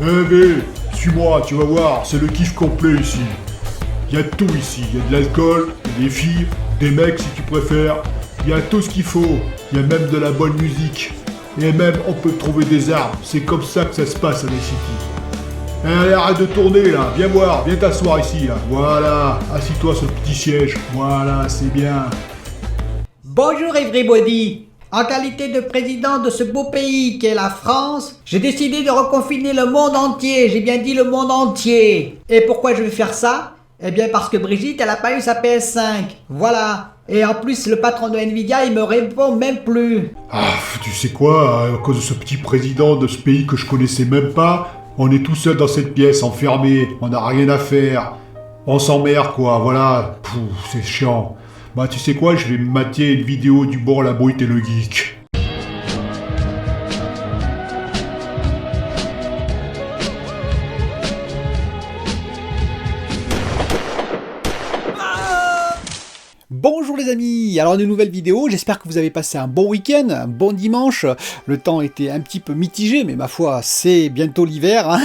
mais, suis-moi, tu vas voir, c'est le kiff complet ici. Il y a tout ici, il y a de l'alcool, il y a des filles, des mecs si tu préfères, il y a tout ce qu'il faut, il y a même de la bonne musique. Et même on peut trouver des armes, c'est comme ça que ça se passe à Night City. Allez, arrête de tourner là, viens voir, viens t'asseoir ici là, voilà, assis-toi sur le petit siège, voilà, c'est bien. Bonjour everybody. En qualité de président de ce beau pays qu'est la France, j'ai décidé de reconfiner le monde entier, j'ai bien dit le monde entier. Et pourquoi je vais faire ça? Eh bien parce que Brigitte, elle a pas eu sa PS5, voilà. Et en plus, le patron de Nvidia, il me répond même plus. Ah, tu sais quoi, à cause de ce petit président de ce pays que je connaissais même pas, on est tout seul dans cette pièce, enfermé, on n'a rien à faire. On s'emmerde quoi, voilà, c'est chiant. Bah tu sais quoi, je vais me mater une vidéo du bord la brute et le geek. Bonjour les amis, alors une nouvelle vidéo, j'espère que vous avez passé un bon week-end, un bon dimanche. Le temps était un petit peu mitigé, mais ma foi, c'est bientôt l'hiver, hein.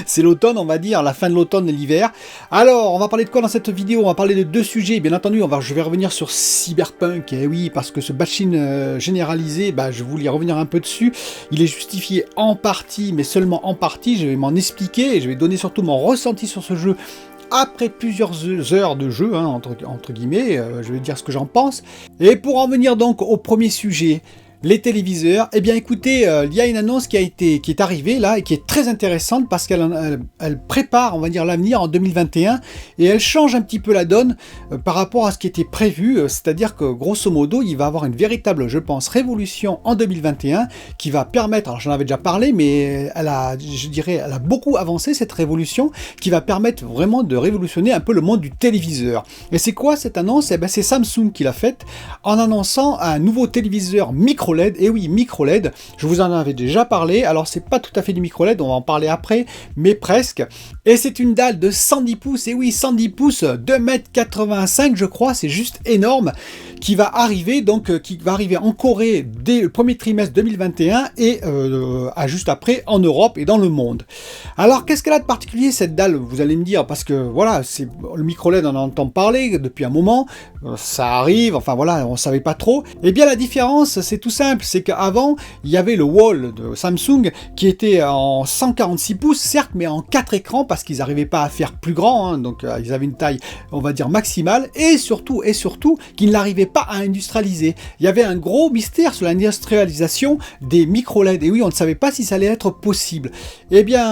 C'est l'automne on va dire, la fin de l'automne et l'hiver. Alors, on va parler de quoi dans cette vidéo? On va parler de deux sujets, bien entendu, je vais revenir sur Cyberpunk, et oui, parce que ce bashing généralisé, je voulais revenir un peu dessus. Il est justifié en partie, mais seulement en partie, je vais m'en expliquer, et je vais donner surtout mon ressenti sur ce jeu après plusieurs heures de jeu, hein, entre guillemets, je vais dire ce que j'en pense. Et pour en venir donc au premier sujet, les téléviseurs, eh bien écoutez, il y a une annonce qui est arrivée là et qui est très intéressante parce qu'elle prépare, on va dire, l'avenir en 2021 et elle change un petit peu la donne par rapport à ce qui était prévu, c'est-à-dire que grosso modo, il va avoir une véritable, je pense, révolution en 2021 qui va permettre, alors j'en avais déjà parlé, mais elle a beaucoup avancé cette révolution qui va permettre vraiment de révolutionner un peu le monde du téléviseur. Et c'est quoi cette annonce? Eh bien c'est Samsung qui l'a faite en annonçant un nouveau téléviseur micro LED, et oui, micro LED, je vous en avais déjà parlé, alors c'est pas tout à fait du micro LED, on va en parler après, mais presque, et c'est une dalle de 110 pouces, et oui, 110 pouces, 2,85 m je crois, c'est juste énorme, qui va arriver en Corée dès le premier trimestre 2021, et juste après en Europe et dans le monde. Alors qu'est-ce qu'elle a de particulier cette dalle, vous allez me dire, parce que voilà, c'est le micro LED, on en entend parler depuis un moment, ça arrive, enfin voilà, on savait pas trop, et bien la différence, c'est tout simple, c'est qu'avant, il y avait le wall de Samsung qui était en 146 pouces, certes, mais en 4 écrans parce qu'ils n'arrivaient pas à faire plus grand, hein, donc ils avaient une taille, on va dire, maximale, et surtout, qu'ils n'arrivaient pas à industrialiser. Il y avait un gros mystère sur l'industrialisation des micro LED, et oui, on ne savait pas si ça allait être possible. Eh bien,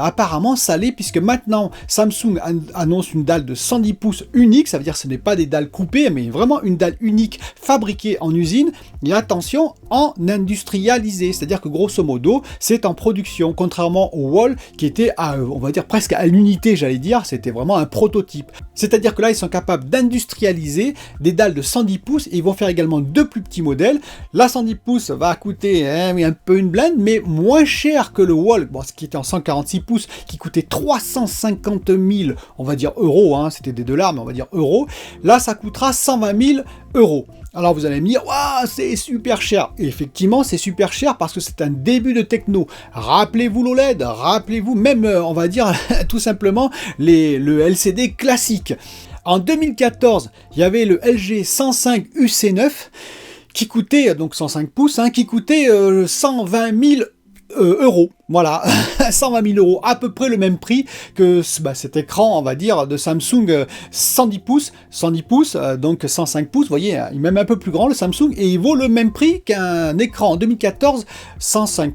apparemment, ça l'est, puisque maintenant, Samsung annonce une dalle de 110 pouces unique, ça veut dire que ce n'est pas des dalles coupées, mais vraiment une dalle unique fabriquée en usine, et attention, en industrialisé, c'est-à-dire que grosso modo, c'est en production, contrairement au wall qui était à, on va dire presque à l'unité, j'allais dire, c'était vraiment un prototype. C'est-à-dire que là, ils sont capables d'industrialiser des dalles de 110 pouces, et ils vont faire également deux plus petits modèles. La 110 pouces va coûter un peu une blinde, mais moins cher que le wall, bon, ce qui était en 146 pouces, qui coûtait 350 000, on va dire euros, hein, c'était des dollars, mais on va dire euros. Là, ça coûtera 120 000 euros. Alors vous allez me dire, waouh, c'est super cher. Et effectivement, c'est super cher parce que c'est un début de techno. Rappelez-vous l'OLED, rappelez-vous même, on va dire, tout simplement, le LCD classique. En 2014, il y avait le LG 105 UC9 qui coûtait, donc 105 pouces, hein, qui coûtait 120 000 euros, voilà, 120 000 euros, à peu près le même prix que cet écran, on va dire, de Samsung 110 pouces, donc 105 pouces, vous voyez, il est même un peu plus grand le Samsung, et il vaut le même prix qu'un écran en 2014, 105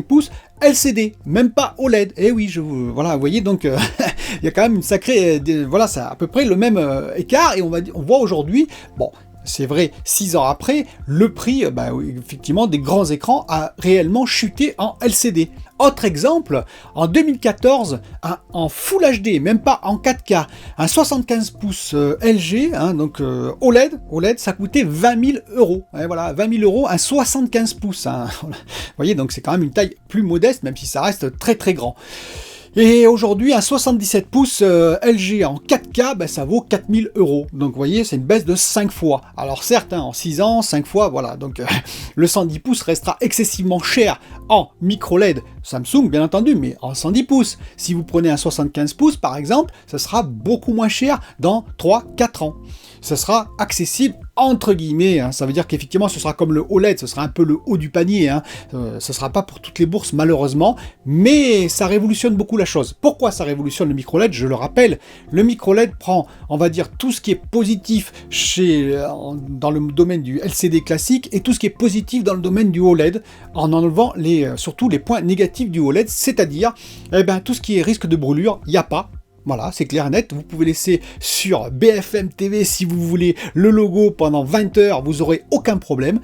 pouces, LCD, même pas OLED, et oui, voilà, vous voyez, donc il y a quand même une sacrée, voilà, c'est à peu près le même écart, et on voit aujourd'hui, bon, c'est vrai, 6 ans après, le prix, effectivement, des grands écrans a réellement chuté en LCD. Autre exemple, en 2014, en Full HD, même pas en 4K, un 75 pouces LG, hein, donc OLED, ça coûtait 20 000 euros. Ouais, voilà, 20 000 euros, un 75 pouces. Hein. Vous voyez, donc c'est quand même une taille plus modeste, même si ça reste très très grand. Et aujourd'hui, un 77 pouces LG en 4K, ça vaut 4000 euros. Donc vous voyez, c'est une baisse de 5 fois. Alors certes, en 6 ans, 5 fois, voilà. Donc le 110 pouces restera excessivement cher en micro LED Samsung, bien entendu, mais en 110 pouces. Si vous prenez un 75 pouces, par exemple, ça sera beaucoup moins cher dans 3-4 ans. Ça sera accessible entre guillemets, hein. Ça veut dire qu'effectivement ce sera comme le OLED, ce sera un peu le haut du panier, hein. Ce sera pas pour toutes les bourses malheureusement, mais ça révolutionne beaucoup la chose. Pourquoi ça révolutionne le micro-LED? Je le rappelle, le micro-LED prend, on va dire, tout ce qui est positif dans le domaine du LCD classique et tout ce qui est positif dans le domaine du OLED, en enlevant surtout les points négatifs du OLED, c'est-à-dire tout ce qui est risque de brûlure, il n'y a pas. Voilà, c'est clair et net, vous pouvez laisser sur BFM TV si vous voulez le logo pendant 20 heures, vous n'aurez aucun problème.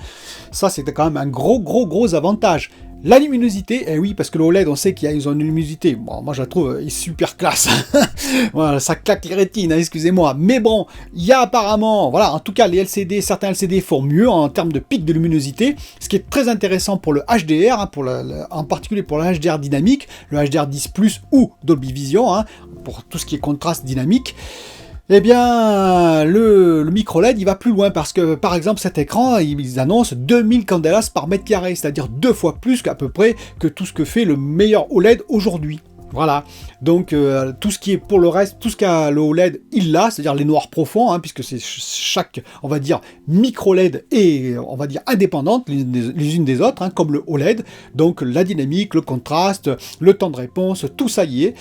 Ça, c'est quand même un gros avantage. La luminosité, eh oui, parce que le OLED, on sait qu'ils ont une luminosité. Bon, moi, je la trouve super classe. Voilà, ça claque les rétines, hein, excusez-moi. Mais bon, il y a apparemment, voilà, en tout cas, certains LCD font mieux en termes de pic de luminosité, ce qui est très intéressant pour le HDR, hein, en particulier pour le HDR dynamique, le HDR10+, ou Dolby Vision, hein, pour tout ce qui est contraste dynamique. Eh bien, le micro-LED, il va plus loin parce que, par exemple, cet écran, ils annoncent 2000 candelas par mètre carré, c'est-à-dire 2 fois plus qu'à peu près que tout ce que fait le meilleur OLED aujourd'hui. Voilà, donc tout ce qui est pour le reste, tout ce qu'a le OLED, il l'a, c'est-à-dire les noirs profonds, hein, puisque c'est chaque, on va dire, micro-LED est, on va dire, indépendante les unes des autres, hein, comme le OLED, donc la dynamique, le contraste, le temps de réponse, tout ça y est,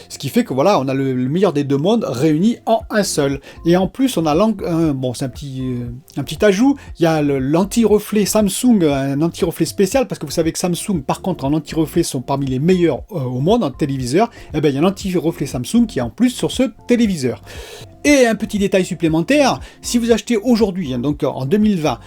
ce qui fait que voilà, on a le meilleur des deux mondes réunis en un seul. Et en plus, on a, bon, c'est un petit ajout, il y a l'anti-reflet Samsung, un anti-reflet spécial, parce que vous savez que Samsung, par contre, en anti-reflet, sont parmi les meilleurs au monde en téléviseur. Eh bien, il y a l'anti-reflet Samsung qui est en plus sur ce téléviseur. Et un petit détail supplémentaire, si vous achetez aujourd'hui, hein, donc en 2020,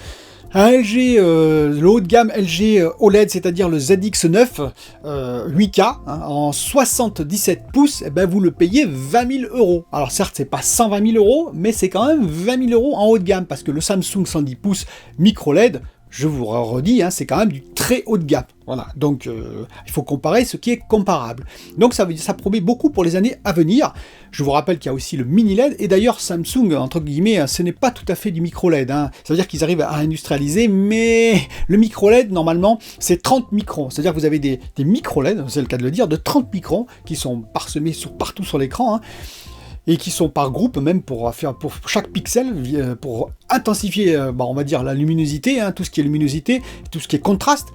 un LG, le haut de gamme LG OLED, c'est-à-dire le ZX9 8K, hein, en 77 pouces, eh ben, vous le payez 20 000 €. Alors certes, c'est pas 120 000 €, mais c'est quand même 20 000 € en haut de gamme, parce que le Samsung 110 pouces micro LED, je vous redis, hein, c'est quand même du très haut de gamme. Voilà, donc il faut comparer ce qui est comparable. Donc ça promet beaucoup pour les années à venir. Je vous rappelle qu'il y a aussi le mini LED, et d'ailleurs Samsung, entre guillemets, ce n'est pas tout à fait du micro LED. Hein. Ça veut dire qu'ils arrivent à industrialiser, mais le micro LED, normalement, c'est 30 microns. C'est-à-dire que vous avez des micro LED, c'est le cas de le dire, de 30 microns, qui sont parsemés partout sur l'écran, hein, et qui sont par groupe, même pour chaque pixel, pour intensifier, on va dire, la luminosité, hein, tout ce qui est luminosité, tout ce qui est contraste.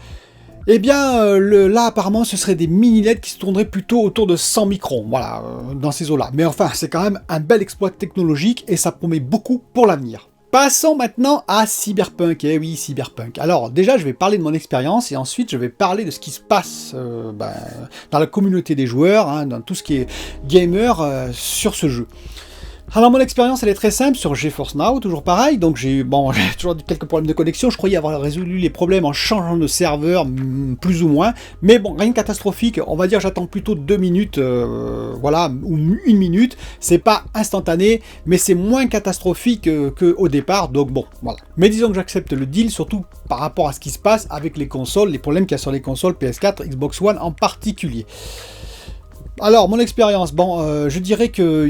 Eh bien, là, apparemment, ce serait des mini-LED qui se tourneraient plutôt autour de 100 microns, voilà, dans ces eaux-là. Mais enfin, c'est quand même un bel exploit technologique, et ça promet beaucoup pour l'avenir. Passons maintenant à Cyberpunk. Eh oui, Cyberpunk. Alors déjà, je vais parler de mon expérience et ensuite je vais parler de ce qui se passe dans la communauté des joueurs, hein, dans tout ce qui est gamer sur ce jeu. Alors mon expérience elle est très simple sur GeForce Now, toujours pareil, donc j'ai toujours quelques problèmes de connexion, je croyais avoir résolu les problèmes en changeant de serveur, plus ou moins, mais bon, rien de catastrophique, on va dire j'attends plutôt 2 minutes, voilà, ou 1 minute, c'est pas instantané, mais c'est moins catastrophique qu'au départ, donc bon, voilà. Mais disons que j'accepte le deal, surtout par rapport à ce qui se passe avec les consoles, les problèmes qu'il y a sur les consoles PS4, Xbox One en particulier. Alors, mon expérience, je dirais que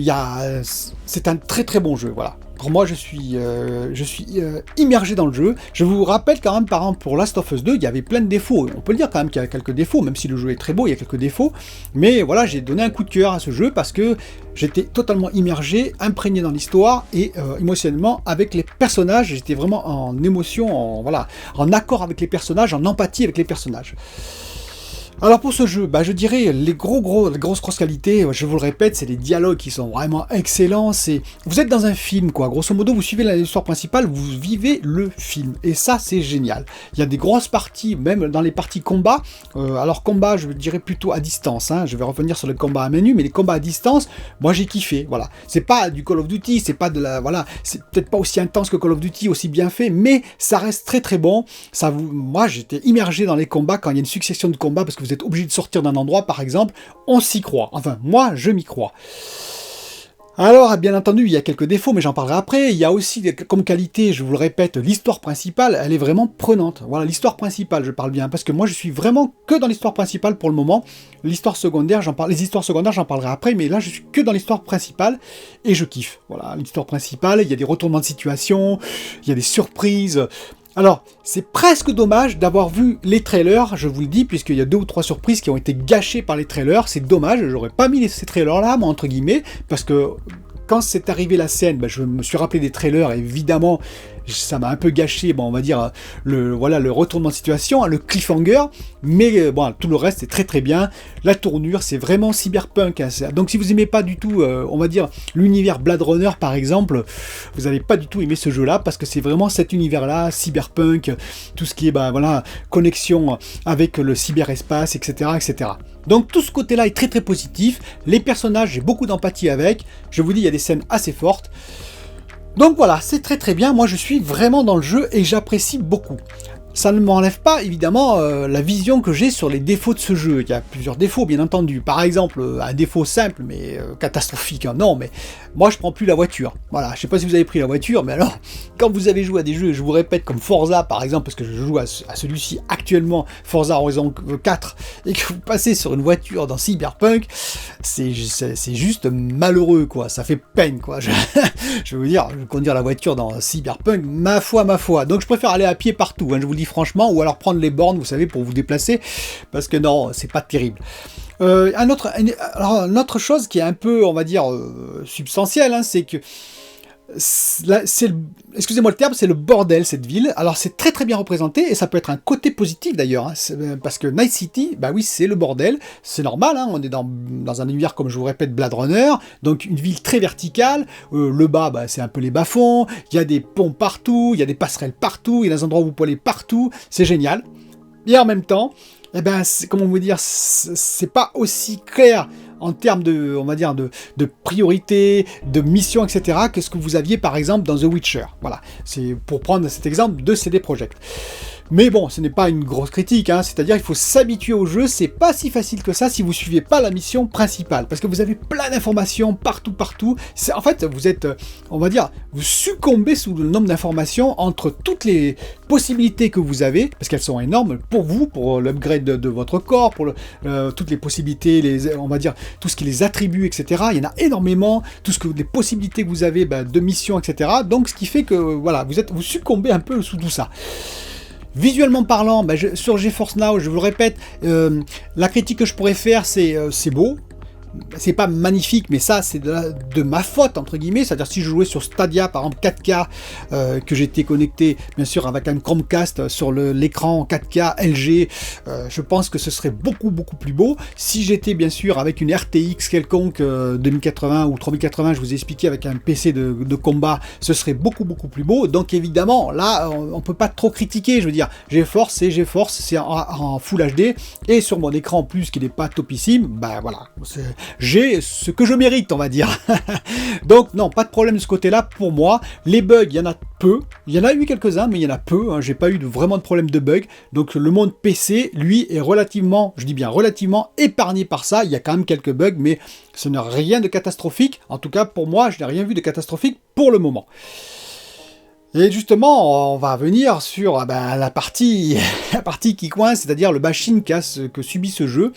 c'est un très très bon jeu, voilà. Pour moi, je suis immergé dans le jeu. Je vous rappelle quand même, par exemple, pour Last of Us 2, il y avait plein de défauts. On peut le dire quand même qu'il y a quelques défauts, même si le jeu est très beau, il y a quelques défauts. Mais voilà, j'ai donné un coup de cœur à ce jeu parce que j'étais totalement immergé, imprégné dans l'histoire et émotionnellement avec les personnages. J'étais vraiment en émotion, en accord avec les personnages, en empathie avec les personnages. Alors pour ce jeu, je dirais les grosses qualités, je vous le répète, c'est les dialogues qui sont vraiment excellents, vous êtes dans un film quoi, grosso modo vous suivez l'histoire principale, vous vivez le film, et ça c'est génial. Il y a des grosses parties, même dans les parties combat, alors combat je dirais plutôt à distance, hein. Je vais revenir sur le combat à main nue, mais les combats à distance, moi j'ai kiffé, voilà. C'est pas du Call of Duty, c'est pas c'est peut-être pas aussi intense que Call of Duty, aussi bien fait, mais ça reste très très bon, moi j'étais immergé dans les combats quand il y a une succession de combats, parce que vous êtes obligé de sortir d'un endroit, par exemple, on s'y croit. Enfin, moi, je m'y crois. Alors, bien entendu, il y a quelques défauts, mais j'en parlerai après. Il y a aussi, comme qualité, je vous le répète, l'histoire principale, elle est vraiment prenante. Voilà, l'histoire principale, je parle bien, parce que moi, je suis vraiment que dans l'histoire principale pour le moment. L'histoire secondaire, les histoires secondaires, j'en parlerai après, mais là, je suis que dans l'histoire principale, et je kiffe. Voilà, l'histoire principale, il y a des retournements de situation, il y a des surprises. Alors, c'est presque dommage d'avoir vu les trailers, je vous le dis, puisqu'il y a 2 ou 3 surprises qui ont été gâchées par les trailers. C'est dommage, j'aurais pas mis ces trailers-là, moi, entre guillemets, parce que quand c'est arrivé la scène, je me suis rappelé des trailers, et évidemment, ça m'a un peu gâché, on va dire, le retournement de situation, le cliffhanger, mais bon, tout le reste, c'est très très bien. La tournure, c'est vraiment cyberpunk. Donc si vous aimez pas du tout, on va dire, l'univers Blade Runner, par exemple, vous n'allez pas du tout aimer ce jeu-là, parce que c'est vraiment cet univers-là, cyberpunk, tout ce qui est, connexion avec le cyberespace, etc., etc. Donc tout ce côté-là est très très positif. Les personnages, j'ai beaucoup d'empathie avec. Je vous dis, il y a des scènes assez fortes. Donc voilà, c'est très très bien, moi je suis vraiment dans le jeu et j'apprécie beaucoup. Ça ne m'enlève pas, évidemment, la vision que j'ai sur les défauts de ce jeu. Il y a plusieurs défauts, bien entendu. Par exemple, un défaut simple, mais catastrophique. Hein. Non, mais moi, je prends plus la voiture. Voilà, je sais pas si vous avez pris la voiture, mais alors, quand vous avez joué à des jeux, je vous répète, comme Forza, par exemple, parce que je joue à celui-ci actuellement, Forza Horizon 4, et que vous passez sur une voiture dans Cyberpunk, c'est juste malheureux, quoi. Ça fait peine, quoi. Je vais vous dire, conduire la voiture dans Cyberpunk, ma foi. Donc, je préfère aller à pied partout, hein, je vous le dis franchement, ou alors prendre les bornes, vous savez, pour vous déplacer, parce que non, c'est pas terrible. Une autre chose qui est un peu, on va dire, substantielle, hein, c'est que excusez-moi le terme, c'est le bordel cette ville. Alors c'est très très bien représenté et ça peut être un côté positif d'ailleurs, hein, parce que Night City, bah oui, c'est le bordel, c'est normal, hein, on est dans un univers, comme je vous répète, Blade Runner, donc une ville très verticale, le bas, c'est un peu les bas-fonds, il y a des ponts partout, il y a des passerelles partout, il y a des endroits où vous pouvez aller partout, c'est génial. Et en même temps, comment vous dire, c'est pas aussi clair en termes de, on va dire, de priorité, de mission, etc., que ce que vous aviez par exemple dans The Witcher. Voilà, c'est pour prendre cet exemple de CD Projekt. Mais bon, ce n'est pas une grosse critique, hein, c'est-à-dire il faut s'habituer au jeu, c'est pas si facile que ça si vous suivez pas la mission principale, parce que vous avez plein d'informations partout. En fait, vous êtes, on va dire, vous succombez sous le nombre d'informations entre toutes les possibilités que vous avez, parce qu'elles sont énormes pour vous, pour l'upgrade de votre corps, pour toutes les possibilités, on va dire, tout ce qui les attribue, etc. Il y en a énormément, les possibilités que vous avez de mission, etc. Donc ce qui fait que, voilà, vous succombez un peu sous tout ça. Visuellement parlant, sur GeForce Now, je vous le répète, la critique que je pourrais faire, c'est beau. C'est pas magnifique, mais ça, c'est de ma faute, entre guillemets. C'est-à-dire, si je jouais sur Stadia, par exemple, 4K, que j'étais connecté, bien sûr, avec un Chromecast sur l'écran 4K LG, je pense que ce serait beaucoup plus beau. Si j'étais, bien sûr, avec une RTX quelconque 2080 ou 3080, je vous ai expliqué, avec un PC de combat, ce serait beaucoup plus beau. Donc, évidemment, là, on peut pas trop critiquer. Je veux dire, GeForce, c'est en Full HD, et sur mon écran, en plus, qui n'est pas topissime, voilà, j'ai ce que je mérite, on va dire. Donc non, pas de problème de ce côté-là pour moi. Les bugs, il y en a peu. Il y en a eu quelques-uns, mais il y en a peu. Hein. J'ai pas eu vraiment de problème de bugs. Donc le monde PC, lui, est relativement, je dis bien relativement, épargné par ça. Il y a quand même quelques bugs, mais ce n'est rien de catastrophique. En tout cas, pour moi, je n'ai rien vu de catastrophique pour le moment. Et justement, on va venir sur la partie qui coince, c'est-à-dire le bashing que subit ce jeu.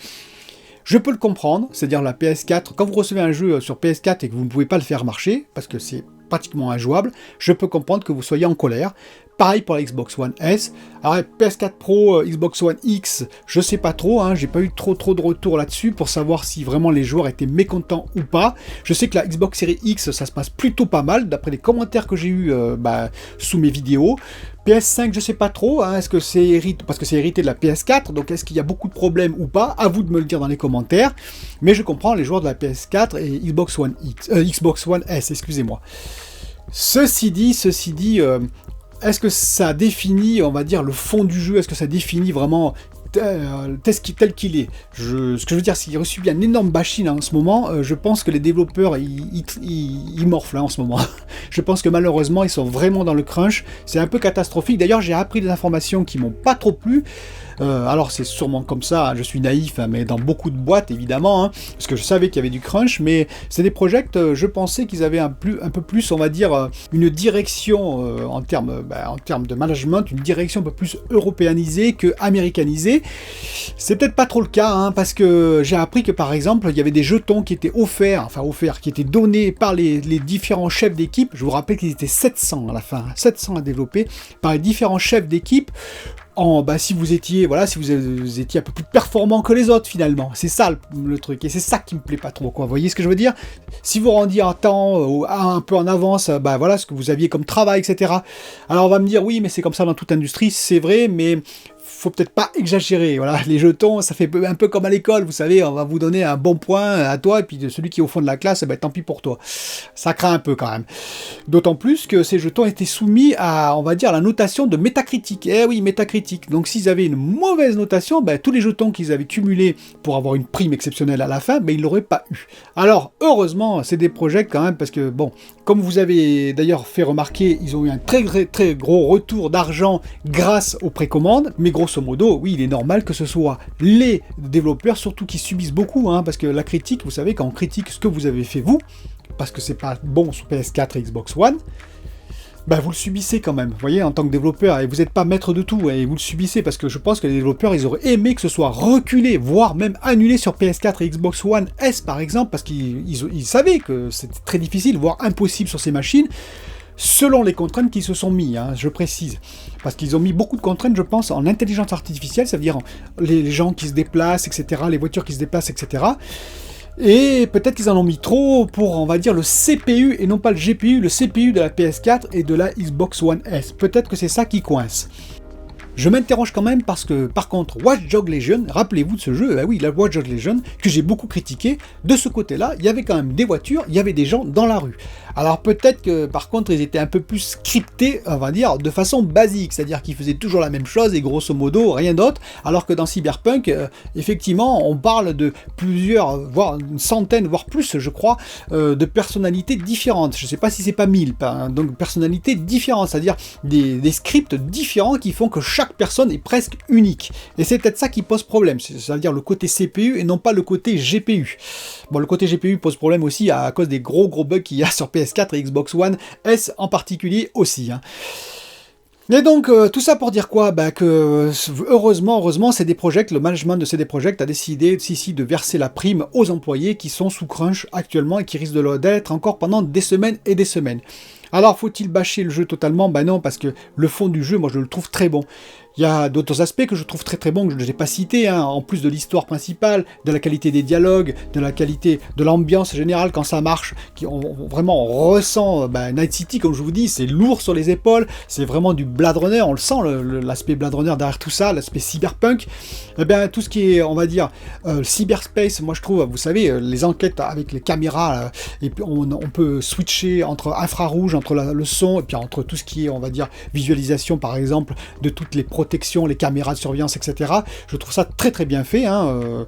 Je peux le comprendre, c'est-à-dire la PS4, quand vous recevez un jeu sur PS4 et que vous ne pouvez pas le faire marcher, parce que c'est pratiquement injouable, je peux comprendre que vous soyez en colère. Pareil pour la Xbox One S. Alors PS4 Pro, Xbox One X, je sais pas trop, hein, j'ai pas eu trop de retours là-dessus pour savoir si vraiment les joueurs étaient mécontents ou pas. Je sais que la Xbox Series X, ça se passe plutôt pas mal, d'après les commentaires que j'ai eu sous mes vidéos. PS5, je sais pas trop, hein, est-ce que c'est hérité de la PS4, donc est-ce qu'il y a beaucoup de problèmes ou pas? À vous de me le dire dans les commentaires. Mais je comprends les joueurs de la PS4 et Xbox One S, excusez-moi. Ceci dit, est-ce que ça définit, on va dire, le fond du jeu? Est-ce que ça définit vraiment tel qu'il est? Ce que je veux dire, s'il subit un énorme bashing en ce moment, je pense que les développeurs, ils morflent en ce moment. Je pense que malheureusement, ils sont vraiment dans le crunch. C'est un peu catastrophique. D'ailleurs, j'ai appris des informations qui m'ont pas trop plu. Alors c'est sûrement comme ça, hein, je suis naïf, hein, mais dans beaucoup de boîtes évidemment, hein, parce que je savais qu'il y avait du crunch, mais c'est des projects, je pensais qu'ils avaient un peu plus, on va dire, une direction en termes de management, une direction un peu plus européanisée que américanisée. C'est peut-être pas trop le cas, hein, parce que j'ai appris que par exemple, il y avait des jetons qui étaient offerts, qui étaient donnés par les différents chefs d'équipe. Je vous rappelle qu'ils étaient 700 à la fin, 700 à développer, par les différents chefs d'équipe. Si vous étiez un peu plus performant que les autres finalement, c'est ça le truc, et c'est ça qui me plaît pas trop, quoi. Vous voyez ce que je veux dire? Si vous rendiez en temps, un peu en avance, voilà ce que vous aviez comme travail, etc. Alors on va me dire oui, mais c'est comme ça dans toute industrie, c'est vrai, mais faut peut-être pas exagérer, voilà, les jetons, ça fait un peu comme à l'école, vous savez, on va vous donner un bon point à toi, et puis celui qui est au fond de la classe, tant pis pour toi. Ça craint un peu quand même. D'autant plus que ces jetons étaient soumis à, on va dire, la notation de métacritique. Eh oui, métacritique. Donc s'ils avaient une mauvaise notation, tous les jetons qu'ils avaient cumulés pour avoir une prime exceptionnelle à la fin, ils l'auraient pas eu. Alors, heureusement, c'est des projets quand même, parce que, bon, comme vous avez d'ailleurs fait remarquer, ils ont eu un très gros retour d'argent grâce aux précommandes, mais grosso modo, oui, il est normal que ce soit les développeurs, surtout qui subissent beaucoup, hein, parce que la critique, vous savez, quand on critique ce que vous avez fait vous, parce que c'est pas bon sur PS4 et Xbox One, vous le subissez quand même, vous voyez, en tant que développeur, et vous n'êtes pas maître de tout, et vous le subissez, parce que je pense que les développeurs, ils auraient aimé que ce soit reculé, voire même annulé sur PS4 et Xbox One S, par exemple, parce qu'ils savaient que c'était très difficile, voire impossible sur ces machines, selon les contraintes qu'ils se sont mis, hein, je précise. Parce qu'ils ont mis beaucoup de contraintes, je pense, en intelligence artificielle, c'est-à-dire les gens qui se déplacent, etc., les voitures qui se déplacent, etc., et peut-être qu'ils en ont mis trop pour, on va dire, le CPU et non pas le GPU, le CPU de la PS4 et de la Xbox One S. Peut-être que c'est ça qui coince. Je m'interroge quand même parce que, par contre, Watch Dogs Legion, rappelez-vous de ce jeu, oui, la Watch Dogs Legion, que j'ai beaucoup critiqué, de ce côté-là, il y avait quand même des voitures, il y avait des gens dans la rue. Alors peut-être que, par contre, ils étaient un peu plus scriptés, on va dire, de façon basique, c'est-à-dire qu'ils faisaient toujours la même chose et grosso modo, rien d'autre, alors que dans Cyberpunk, effectivement, on parle de plusieurs, voire une centaine, voire plus, je crois, de personnalités différentes. Je ne sais pas si c'est pas 1000, donc personnalités différentes, c'est-à-dire des scripts différents qui font que chaque personne est presque unique. Et c'est peut-être ça qui pose problème, c'est-à-dire le côté CPU et non pas le côté GPU. Bon, le côté GPU pose problème aussi à cause des gros bugs qu'il y a sur PS4 et Xbox One S en particulier aussi, hein. Et donc, tout ça pour dire quoi? Que heureusement, CD Projekt, le management de CD Projekt a décidé ici de verser la prime aux employés qui sont sous crunch actuellement et qui risquent de l'être encore pendant des semaines et des semaines. Alors, faut-il bâcher le jeu totalement? Non, parce que le fond du jeu, moi, je le trouve très bon. Il y a d'autres aspects que je trouve très bons, que je n'ai pas cités, hein, en plus de l'histoire principale, de la qualité des dialogues, de la qualité de l'ambiance générale quand ça marche, vraiment on ressent Night City, comme je vous dis, c'est lourd sur les épaules, c'est vraiment du Blade Runner, on le sent, l'aspect Blade Runner derrière tout ça, l'aspect cyberpunk, tout ce qui est, on va dire, cyberspace, moi je trouve, vous savez, les enquêtes avec les caméras, et puis on peut switcher entre infrarouge, entre le son, et puis entre tout ce qui est, on va dire, visualisation par exemple, de toutes les protections, les caméras de surveillance, etc. Je trouve ça très bien fait, hein.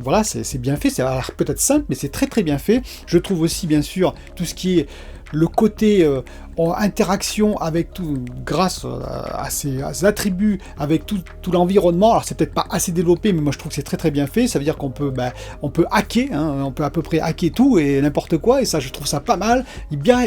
Voilà, c'est bien fait, c'est peut-être simple, mais c'est très bien fait. Je trouve aussi, bien sûr, tout ce qui est le côté interaction avec tout, grâce à ces attributs, avec tout l'environnement. Alors c'est peut-être pas assez développé, mais moi je trouve que c'est très bien fait. Ça veut dire qu'on peut, on peut hacker, hein, on peut à peu près hacker tout et n'importe quoi, et ça je trouve ça pas mal.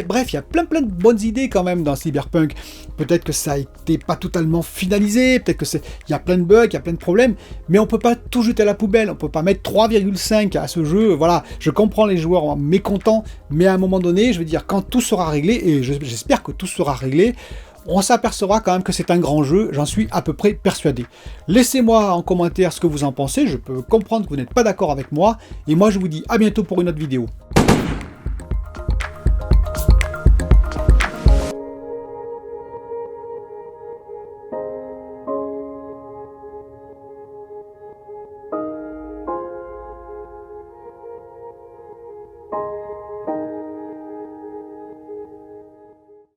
Bref, il y a plein de bonnes idées quand même dans Cyberpunk. Peut-être que ça a été pas totalement finalisé, peut-être que il y a plein de bugs, il y a plein de problèmes, mais on peut pas tout jeter à la poubelle, on peut pas mettre 3,5 à ce jeu. Voilà, je comprends les joueurs mécontents, mais à un moment donné, je veux dire, quand tout sera réglé, et j'espère que tout sera réglé, on s'apercevra quand même que c'est un grand jeu, j'en suis à peu près persuadé. Laissez-moi en commentaire ce que vous en pensez, je peux comprendre que vous n'êtes pas d'accord avec moi, et moi je vous dis à bientôt pour une autre vidéo.